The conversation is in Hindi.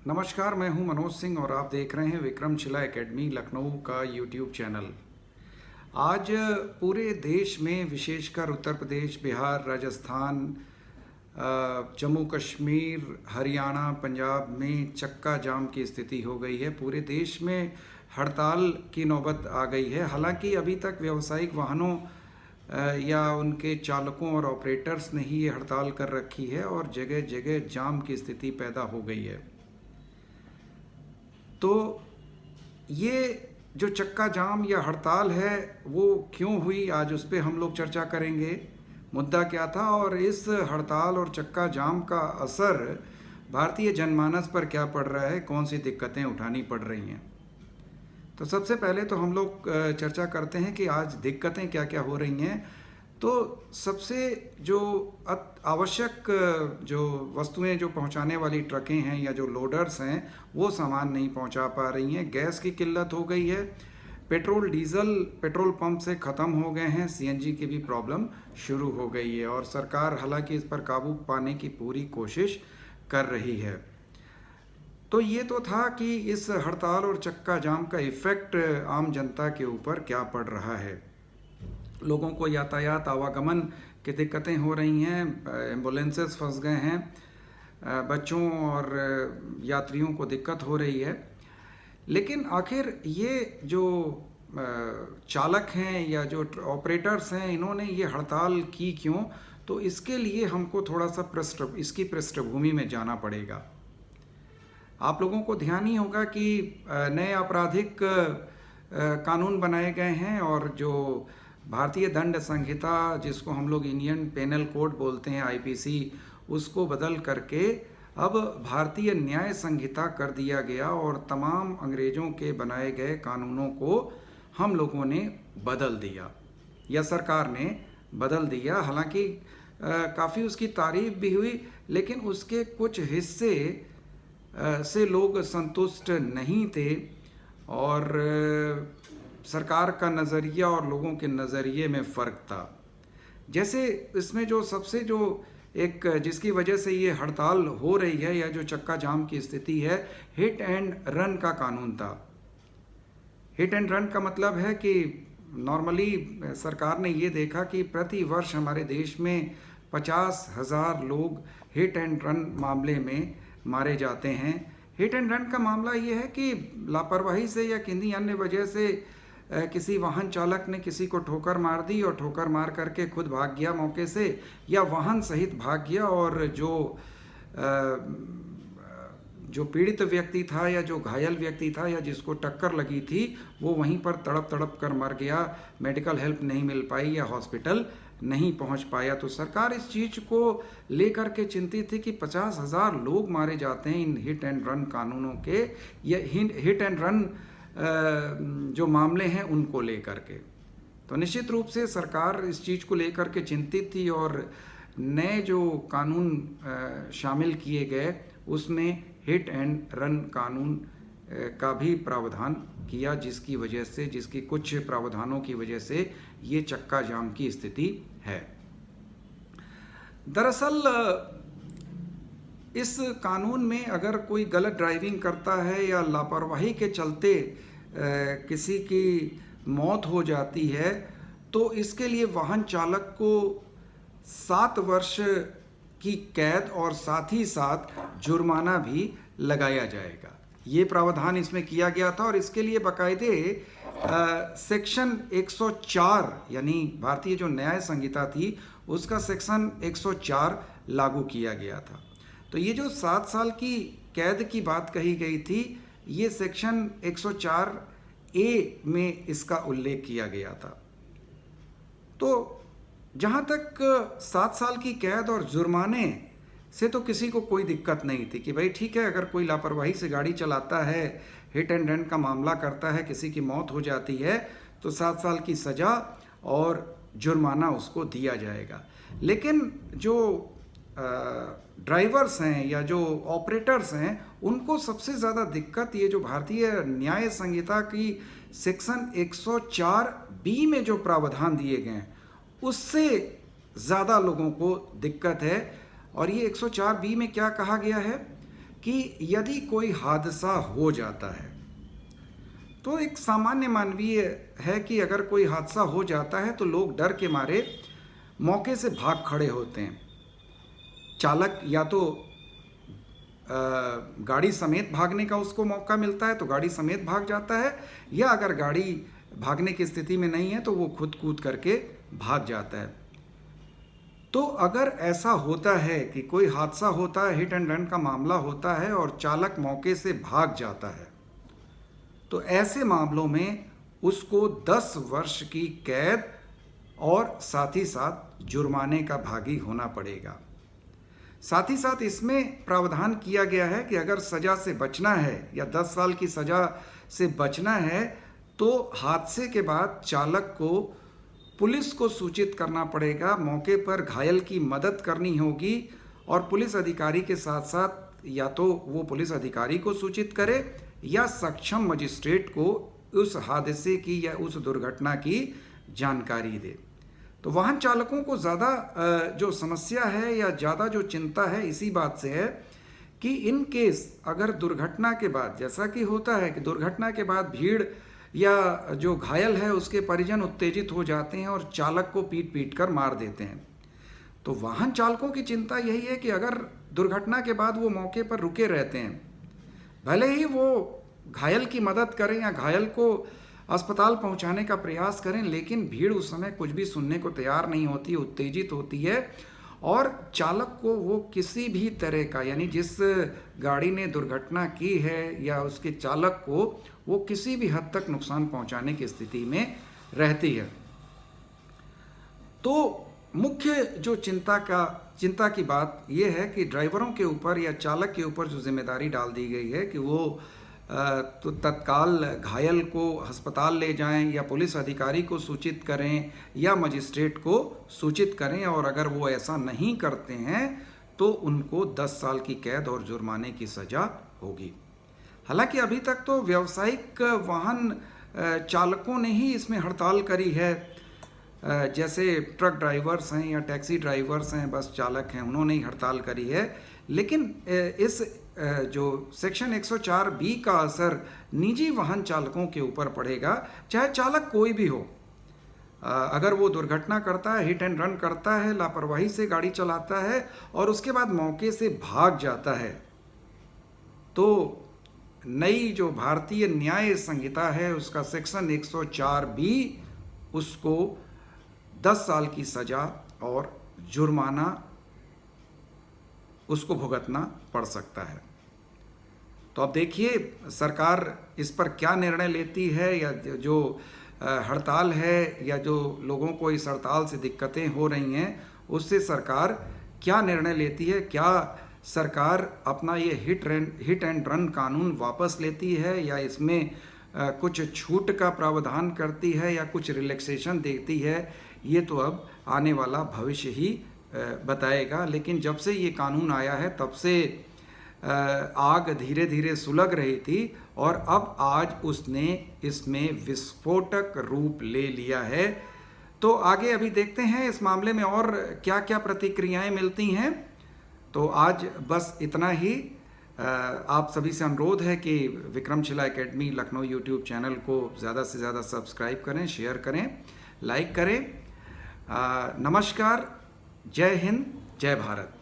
नमस्कार, मैं हूं मनोज सिंह और आप देख रहे हैं विक्रमशिला एकेडमी लखनऊ का यूट्यूब चैनल। आज पूरे देश में, विशेषकर उत्तर प्रदेश, बिहार, राजस्थान, जम्मू कश्मीर, हरियाणा, पंजाब में चक्का जाम की स्थिति हो गई है। पूरे देश में हड़ताल की नौबत आ गई है। हालांकि अभी तक व्यावसायिक वाहनों या उनके चालकों और ऑपरेटर्स ने ही ये हड़ताल कर रखी है और जगह जगह जाम की स्थिति पैदा हो गई है। तो ये जो चक्का जाम या हड़ताल है वो क्यों हुई, आज उस पर हम लोग चर्चा करेंगे। मुद्दा क्या था और इस हड़ताल और चक्का जाम का असर भारतीय जनमानस पर क्या पड़ रहा है, कौन सी दिक्कतें उठानी पड़ रही हैं। तो सबसे पहले तो हम लोग चर्चा करते हैं कि आज दिक्कतें क्या क्या हो रही हैं। तो सबसे जो आवश्यक जो वस्तुएं जो पहुंचाने वाली ट्रकें हैं या जो लोडर्स हैं वो सामान नहीं पहुंचा पा रही हैं। गैस की किल्लत हो गई है, पेट्रोल डीजल पेट्रोल पंप से ख़त्म हो गए हैं, सीएनजी की भी प्रॉब्लम शुरू हो गई है और सरकार हालांकि इस पर काबू पाने की पूरी कोशिश कर रही है। तो ये तो था कि इस हड़ताल और चक्का जाम का इफ़ेक्ट आम जनता के ऊपर क्या पड़ रहा है। लोगों को यातायात आवागमन की दिक्कतें हो रही हैं, एम्बुलेंसेस फंस गए हैं, बच्चों और यात्रियों को दिक्कत हो रही है। लेकिन आखिर ये जो चालक हैं या जो ऑपरेटर्स हैं, इन्होंने ये हड़ताल की क्यों? तो इसके लिए हमको थोड़ा सा इसकी पृष्ठभूमि में जाना पड़ेगा। आप लोगों को ध्यान ही होगा कि नए आपराधिक कानून बनाए गए हैं और जो भारतीय दंड संहिता, जिसको हम लोग इंडियन पेनल कोड बोलते हैं, आईपीसी, उसको बदल करके अब भारतीय न्याय संहिता कर दिया गया और तमाम अंग्रेज़ों के बनाए गए कानूनों को हम लोगों ने बदल दिया या सरकार ने बदल दिया। हालांकि काफ़ी उसकी तारीफ भी हुई, लेकिन उसके कुछ हिस्से से लोग संतुष्ट नहीं थे और सरकार का नज़रिया और लोगों के नज़रिए में फ़र्क था। जैसे इसमें जो सबसे जो एक जिसकी वजह से ये हड़ताल हो रही है या जो चक्का जाम की स्थिति है, हिट एंड रन का कानून था। हिट एंड रन का मतलब है कि नॉर्मली सरकार ने ये देखा कि प्रति वर्ष हमारे देश में 50,000 लोग हिट एंड रन मामले में मारे जाते हैं। हिट एंड रन का मामला ये है कि लापरवाही से या किसी अन्य वजह से किसी वाहन चालक ने किसी को ठोकर मार दी और ठोकर मार करके खुद भाग गया मौके से, या वाहन सहित भाग गया और जो पीड़ित व्यक्ति था या जो घायल व्यक्ति था या जिसको टक्कर लगी थी वो वहीं पर तड़प तड़प कर मर गया, मेडिकल हेल्प नहीं मिल पाई या हॉस्पिटल नहीं पहुंच पाया। तो सरकार इस चीज़ को लेकर के चिंतित थी कि 50,000 लोग मारे जाते हैं इन हिट एंड रन कानूनों के, या हिट एंड रन जो मामले हैं उनको लेकर के। तो निश्चित रूप से सरकार इस चीज़ को लेकर के चिंतित थी और नए जो कानून शामिल किए गए उसमें हिट एंड रन कानून का भी प्रावधान किया, जिसकी कुछ प्रावधानों की वजह से ये चक्का जाम की स्थिति है। दरअसल इस कानून में अगर कोई गलत ड्राइविंग करता है या लापरवाही के चलते किसी की मौत हो जाती है तो इसके लिए वाहन चालक को 7 वर्ष की कैद और साथ ही साथ जुर्माना भी लगाया जाएगा। ये प्रावधान इसमें किया गया था और इसके लिए बाकायदे सेक्शन 104 यानी भारतीय जो न्याय संहिता थी उसका सेक्शन 104 लागू किया गया था। तो ये जो 7 साल की कैद की बात कही गई थी, ये सेक्शन 104 ए में इसका उल्लेख किया गया था। तो जहाँ तक 7 साल की कैद और जुर्माने से तो किसी को कोई दिक्कत नहीं थी कि भाई ठीक है, अगर कोई लापरवाही से गाड़ी चलाता है, हिट एंड रन का मामला करता है, किसी की मौत हो जाती है तो 7 साल की सज़ा और जुर्माना उसको दिया जाएगा। लेकिन जो ड्राइवर्स हैं या जो ऑपरेटर्स हैं उनको सबसे ज़्यादा दिक्कत ये जो भारतीय न्याय संहिता की सेक्शन 104 बी में जो प्रावधान दिए गए हैं उससे ज़्यादा लोगों को दिक्कत है। और ये 104 बी में क्या कहा गया है कि यदि कोई हादसा हो जाता है तो एक सामान्य मानवीय है कि अगर कोई हादसा हो जाता है तो लोग डर के मारे मौके से भाग खड़े होते हैं। चालक या तो गाड़ी समेत भागने का उसको मौका मिलता है तो गाड़ी समेत भाग जाता है, या अगर गाड़ी भागने की स्थिति में नहीं है तो वो खुद कूद करके भाग जाता है। तो अगर ऐसा होता है कि कोई हादसा होता है, हिट एंड रन का मामला होता है और चालक मौके से भाग जाता है, तो ऐसे मामलों में उसको 10 वर्ष की कैद और साथ ही साथ जुर्माने का भागी होना पड़ेगा। साथ ही साथ इसमें प्रावधान किया गया है कि अगर सज़ा से बचना है या 10 साल की सज़ा से बचना है तो हादसे के बाद चालक को पुलिस को सूचित करना पड़ेगा, मौके पर घायल की मदद करनी होगी और पुलिस अधिकारी के साथ साथ या तो वो पुलिस अधिकारी को सूचित करे या सक्षम मजिस्ट्रेट को उस हादसे की या उस दुर्घटना की जानकारी दे। तो वाहन चालकों को ज़्यादा जो समस्या है या ज़्यादा जो चिंता है इसी बात से है कि इन केस अगर दुर्घटना के बाद, जैसा कि होता है कि दुर्घटना के बाद भीड़ या जो घायल है उसके परिजन उत्तेजित हो जाते हैं और चालक को पीट पीट कर मार देते हैं। तो वाहन चालकों की चिंता यही है कि अगर दुर्घटना के बाद वो मौके पर रुके रहते हैं, भले ही वो घायल की मदद करें या घायल को अस्पताल पहुंचाने का प्रयास करें, लेकिन भीड़ उस समय कुछ भी सुनने को तैयार नहीं होती, उत्तेजित होती है और चालक को वो किसी भी तरह का, यानी जिस गाड़ी ने दुर्घटना की है या उसके चालक को वो किसी भी हद तक नुकसान पहुंचाने की स्थिति में रहती है। तो मुख्य जो चिंता की बात यह है कि ड्राइवरों के ऊपर या चालक के ऊपर जो जिम्मेदारी डाल दी गई है कि वो तो तत्काल घायल को अस्पताल ले जाएं या पुलिस अधिकारी को सूचित करें या मजिस्ट्रेट को सूचित करें, और अगर वो ऐसा नहीं करते हैं तो उनको 10 साल की कैद और जुर्माने की सज़ा होगी। हालांकि अभी तक तो व्यावसायिक वाहन चालकों ने ही इसमें हड़ताल करी है, जैसे ट्रक ड्राइवर्स हैं या टैक्सी ड्राइवर्स हैं, बस चालक हैं, उन्होंने ही हड़ताल करी है। लेकिन इस जो सेक्शन 104B का असर निजी वाहन चालकों के ऊपर पड़ेगा, चाहे चालक कोई भी हो। अगर वो दुर्घटना करता है, हिट एंड रन करता है, लापरवाही से गाड़ी चलाता है और उसके बाद मौके से भाग जाता है, तो नई जो भारतीय न्याय संहिता है उसका सेक्शन 104B उसको 10 साल की सज़ा और जुर्माना उसको भुगतना पड़ सकता है। तो अब देखिए सरकार इस पर क्या निर्णय लेती है, या जो हड़ताल है या जो लोगों को इस हड़ताल से दिक्कतें हो रही हैं उससे सरकार क्या निर्णय लेती है। क्या सरकार अपना ये हिट एंड रन कानून वापस लेती है या इसमें कुछ छूट का प्रावधान करती है या कुछ रिलैक्सेशन देती है, ये तो अब आने वाला भविष्य ही बताएगा। लेकिन जब से ये कानून आया है तब से आग धीरे धीरे सुलग रही थी और अब आज उसने इसमें विस्फोटक रूप ले लिया है। तो आगे अभी देखते हैं इस मामले में और क्या क्या प्रतिक्रियाएं मिलती हैं। तो आज बस इतना ही। आप सभी से अनुरोध है कि Vikramshila academy Lucknow YouTube channel को ज़्यादा से ज़्यादा सब्सक्राइब करें, शेयर करें, लाइक करें। नमस्कार, जय हिंद, जय भारत।